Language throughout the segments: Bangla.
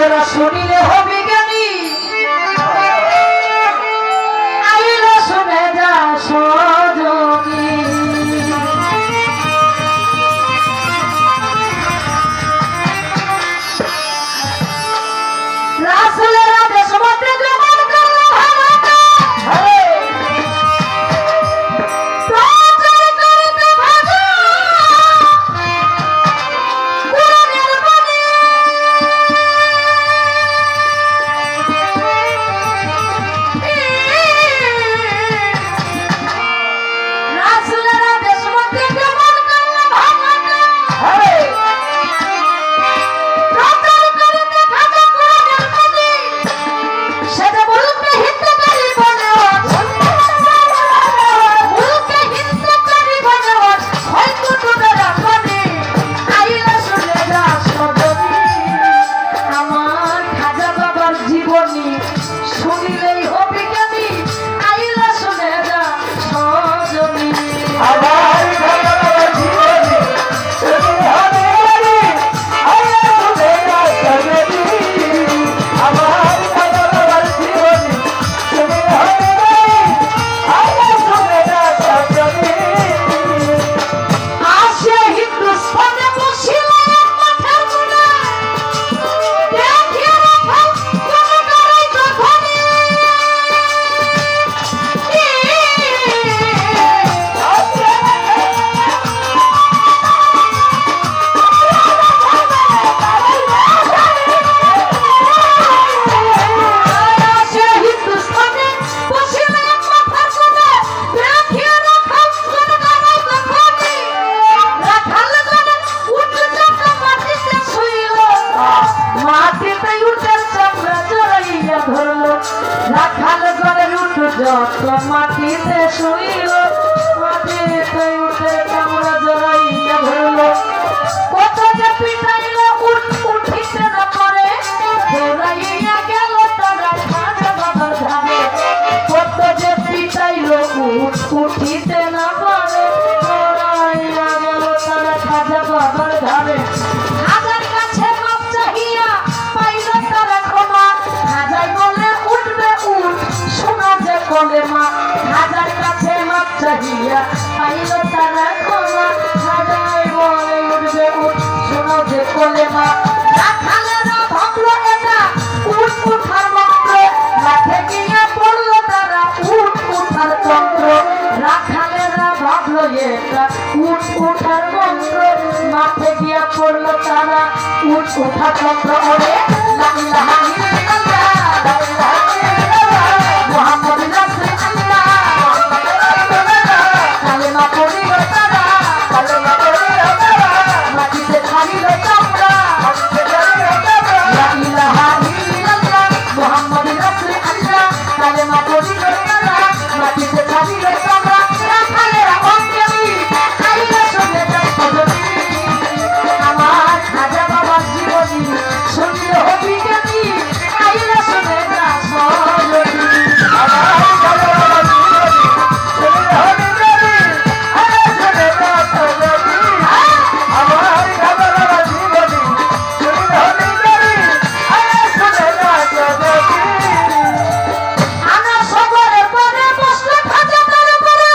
তোরা শুনিলে হবি জ্ঞানী আইলে শুনে যা সজনী রাসূলেরা দেশমতে গ্রহণ করল ভারতে প্রচার করিতে ভাজা কোরআনের বাণী রাসূলেরা দেশমতে গ্রহণ করল ভারতে প্রচার করিতে ভাজা কোরআনের বাণী সেটা বলতে হিতকারী বনওয়াজ বলতে হিতকারী বনওয়াজ হয়তো তোদের আপনি আইলা শুনে যা সজনী আমার খাজা বাবার জীবনী শুনিলেই হবি জ্ঞানী আইলা শুনে যা সজনী আমার খাজা বাবার জীবনী শুনিলে হবি জ্ঞানী আইলা শুনে যা সজনী আমার খাজা বাবার জীবনী শুনিলে হবি জ্ঞানী আইলা শুনে যা সজনী আসে হিন্দুস্তানে বসিলে মাথার মুড়ে দেখে রাখাল কোন গাড়াই তখনই আসে হিন্দুস্তানে বসিলে মাথার মুড়ে দেখে রাখাল কোন গাড়াই তখনই রাখাল গলে উঠে যত মাটিতে শুইল মাটিতে উঠে চামড়া জড়াইয়া ধরল রাখাল গলে উঠে যত মাটিতে শুইল মাটিতে উঠে চামড়া জড়াইয়া ধরল কত যে পিটাইল উঠিতে না পারে দৌড়াইয়া গেল তারা খাজা বাবার ধারে কত যে পিটাইল উঠিতে না পারে দৌড়াইয়া গেল তারা খাজা বাবার ধারে খাজার কাছে মাপ চাহিয়া পাইল তারা ক্ষমা খাজাই বলে উঠবে উঠ শোনা যে কলেমা খাজার কাছে মাপ চাহিয়া পাইল তারা ক্ষমা খাজাই বলে উঠবে উঠ শোনা যে কলেমা রাখালেরা ভাবলো এটা উঠ উঠার মন্ত্র মাঠে গিয়ে পড়লো তারা উঠ উঠার তন্ত্র রাখালেরা ভাবলো এটা উঠ উঠার মন্ত্র মাঠে গিয়ে পড়লো তারা উঠ উঠার তন্ত্র ওরে লা ইলাহা ইল্লাল্লাহ লা ইলাহা ইল্লাল্লাহ মুহাম্মাদুর রাসূলুল্লাহ কালেমা পড়িল তারা কালেমা পড়িল তারা মাটিতে খাইল চামড়া লা ইলাহা ইল্লাল্লাহ মুহাম্মাদুর রাসূলুল্লাহ কালেমা পড়িল তারা মাটিতে খাইল চামড়া রাখালেরা অজ্ঞানী আইলা শুনে যায় সজনী আমার খাজা বাবার জীবনী শুনলে হবি জ্ঞানী আইলা শুনে যা সজনী আমার খাজা বাবার জীবনী শুনিলে হবি জ্ঞানী আইলা শুনে যা সজনী আমার খাজা বাবার জীবনী শুনিলে হবি জ্ঞানী আইলা শুনে যা সজনী আনা সবরে পরে বসলে খাজা তার উপরে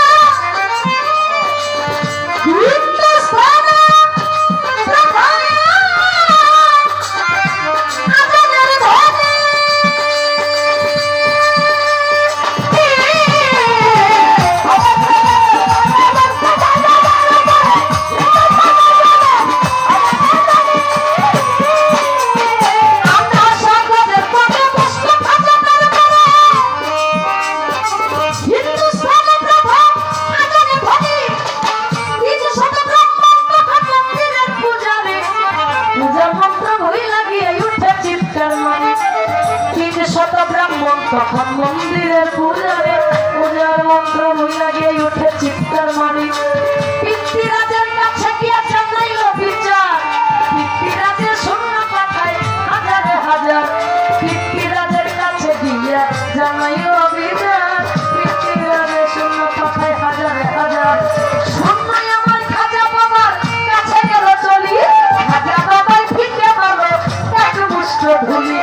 হিন্দুস্তানে প্রথমে আজানের ধ্বনি আনা সবরে পরে বসলে খাজা তার উপরে হিন্দুস্তানে প্রথম আজানের ধ্বনি তিন শত ব্রাহ্মণ তখন মন্দিরের পূজারে পূজার মন্ত্র ভই লাগিয়ে উঠে চিৎকার মারি তিন শত ব্রাহ্মণ তখন মন্দিরের পূজারে পূজার মন্ত্র ভই লাগিয়ে উঠে চিৎকার মারি পিতৃরাজের কাছে গিয়ে জানাইল বিচার পিতৃরাজের শূন্য পাঠায় হাজারে হাজার পিতৃরাজের কাছে গিয়ে জানাইল বিচার পিতৃরাজের শূন্য পাঠায় হাজারে হাজার শূন্যই আমার খাজা বাবার কাছে গেল চলি খাজা বাবাই ফিকে মারো এক মুষ্ট ধুলি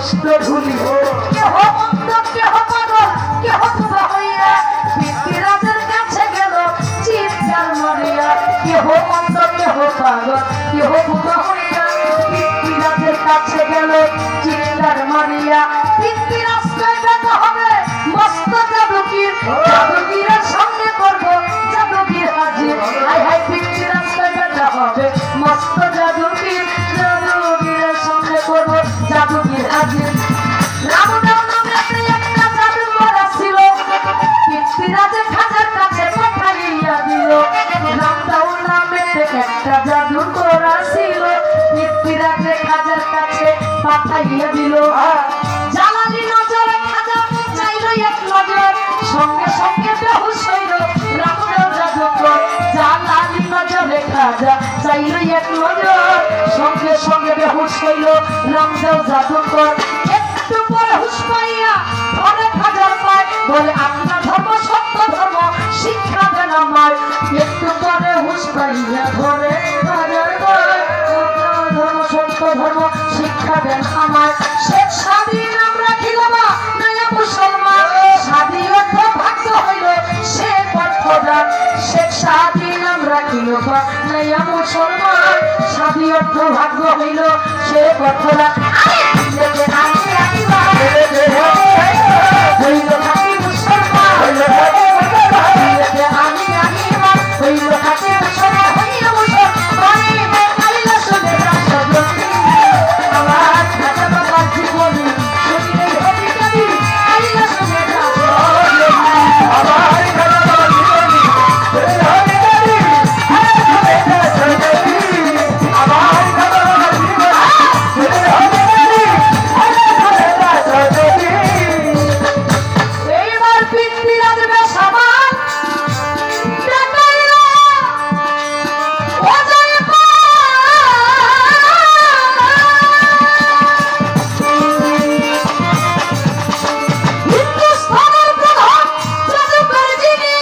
সমস্ত ধুলি কেহ অন্ধ কেহ পাগল কেহ বুড়া হইয়া পৃথ্বীরাজের কাছে গেল চিৎকার মারিয়া কেহ অন্ধ কেহ পাগল কেহ বুড়া হইয়া পৃথ্বীরাজের কাছে গেল চিৎকার মারিয়া পৃথ্বীরাজ কইতে হবে মস্ত জাদুকীর জাদুকীরের সামনে করব জাদুকীর হাজির হায় হায় পৃথ্বীরাজ কইতে হবে মস্ত জাদুকীর জাদুকীরের সামনে করব জাদুকীর হাজির রামদেব নামে একটা জাদুকর ছিল পৃথ্বীরাজের খাজার কাছে পাঠাইয়া দিল রামদেব নামে একটা জাদুকর ছিল পৃথ্বীরাজের খাজার কাছে পাঠাইয়া দিল জালালি নজরে খাজা চাইল এক নজর সঙ্গে সঙ্গে বেহুশ হইল রামদেব জাদুকর জালালি নজরে খাজা চাইল এক নজর সঙ্গে সঙ্গে বেহুশ হইল রামদেব জাদুকর একটু পরে হুশ পাইয়া ধরে খাজার পায় বলে আপনার ধর্ম সত্য ধর্ম শিক্ষা দেন আমায় একটু পরে হুশ পাইয়া ধরে খাজার পায় আপনার ধর্ম সত্য ধর্ম শিক্ষা দেন আমায় শেখ স্বাধীন আমরা খিলাবা নয়া মুসলমান স্বাধীন অর্থ ভাগ্য হইল সে পথদান শেখ স্বাধীন আমরা খিলাবা নয়া মুসলমান স্বাধীন অর্থ ভাগ্য হইল সে পথদান হইল থাকি মুসলমান আমি হইল থাকি মুসলমান হইল মুসলমান আইলা শুনে আমার খাজা বাবা জীবনী শুনিলে হবি কবি আইলা শুনে আমার খাজা বাবা জীবনী শুনিলে হবি কবি আইলা শুনে আমার খাজা বাবা জীবনী শুনিলে হবি কবি আইলা শুনে এইবার পৃথ্বীরাজ বেশাবান দেখাইল অজয় হিন্দুস্তানের প্রধান জাদুকর যিনি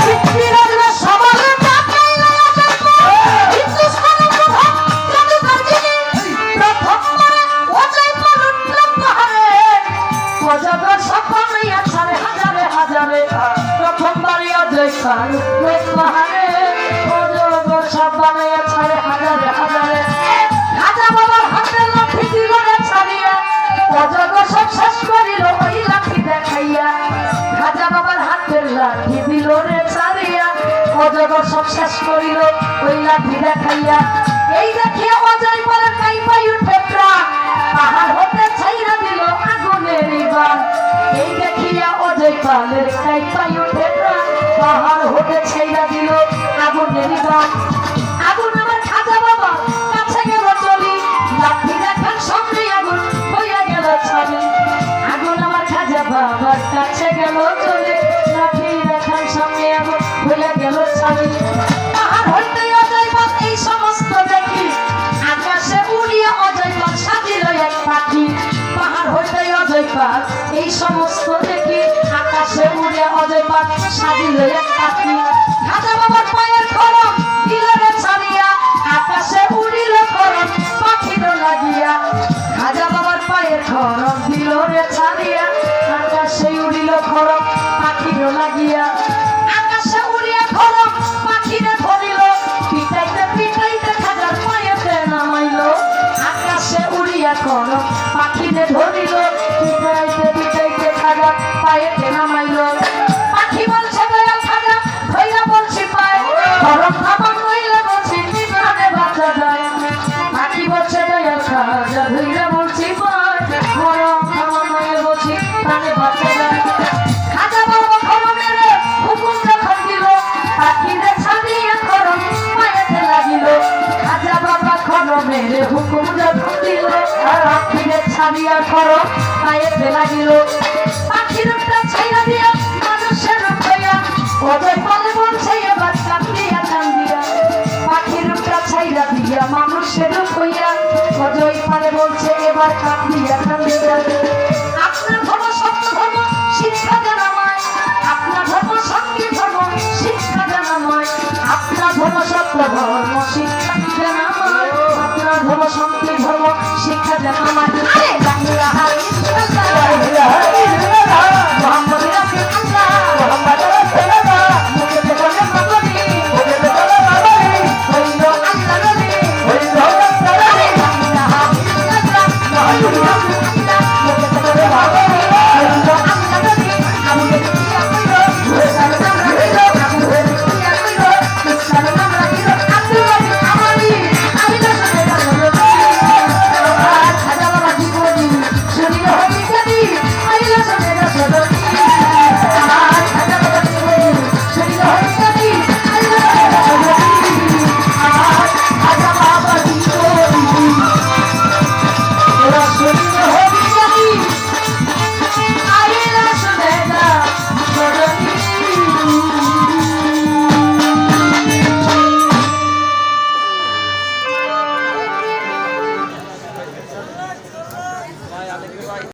পৃথ্বীরাজ বেশাবান দেখাইল হিন্দুস্তানের প্রধান জাদুকর যিনি প্রথমবারে অজয় উঠল পাহাড়ে অজগর সফল হইয়া ছাড়ে হাজারে হাজারে প্রথমবারে অজয় পাহাড়ে অজগর সব বানাইয়া ছাড়ে হাজারে হাজারে খাজা বাবার হাতে লাঠি দিল রে ছাড়িয়া অজগর সব শেষ করিল ওই লাঠি দেখাইয়া খাজা বাবার হাতের লাঠি দিল রে ছাড়িয়া অজগর সব শেষ করিল ওই লাঠি দেখাইয়া এই দেখিয়া অজয় বলে পাই পাই উঠে প্রাণ পাহাড় হতে ছাইরা দিল আগুনের বান এই দেখিয়া অজয় পালের কাই পাই উঠে প্রাণ পাহাড় হতে ছাইরা দিল আগুনের বান আগুন আমার খাজা বাবা কাছে গেল চলি লাঠি দেখার সঙ্গে আগুন হইয়া গেল ছবি আগুন আমার খাজা বাবার কাছে গেল চলে লাঠি দেখার সঙ্গে আগুন হইয়া গেল ছবি পাহাড় হইতে অজয় পাল এই সমস্ত দেখি আকাশে উড়িয়া অজয় পাল সাজিল এক পাখি পাহাড় হইতে অজয় পাল এই সমস্ত দেখি আকাশে উড়িয়া অজয় পাল সাজিল এক পাখি খাজা বাবার পায়ের খড়ম দিল রে ছাড়িয়া আকাশে উড়িল খড়ম পাখির লাগিয়া খাজা বাবার পায়ের খড়ম দিল রে ছাড়িয়া আকাশে উড়িল খড়ম পাখির লাগিয়া আকাশে উড়িয়া খড়ম পাখিরে ধরিল পিটাইতে পিটাইতে খাজার পায়েতে নামাইল আকাশে উড়িয়া খড়ম পাখিরে ধরিল পিটাইতে পিটাইতে খাজার পায়েতে নামাইল পাখি বলছে দয়া খাজা ধইরা বলছি পায় খড়ম থাপা কইলে বলছি নিবানে বাঁচা যায় পাখি বলছে দয়া খাজা ধইরা বলছি পায় খড়ম থাপা কইলে বলছি প্রাণে বাঁচা যায় খাজা বাবা খড়মের হুকুম যখন দিল পাখিরে ছাড়িয়া খড়ম পায়েতে লাগিল খাজা বাবা খড়মের হুকুম যখন দিল পাখিরে ছাড়িয়া খড়ম পায়েতে লাগিল পাখির উপরে ছাইরা দিয়া মানুষের রূপয়া অজয় পালে বলছে এবার কান্দিয়া কান্দিয়া পাখির উপরে ছাইরা দিয়া মানুষের রূপয়া অজয় পালে বলছে এবার কান্দিয়া কান্দিয়া আপনার ধর্ম সত্য ধর্ম শিক্ষা দেন আমায় মম সত্য ধর্ম শিক্ষা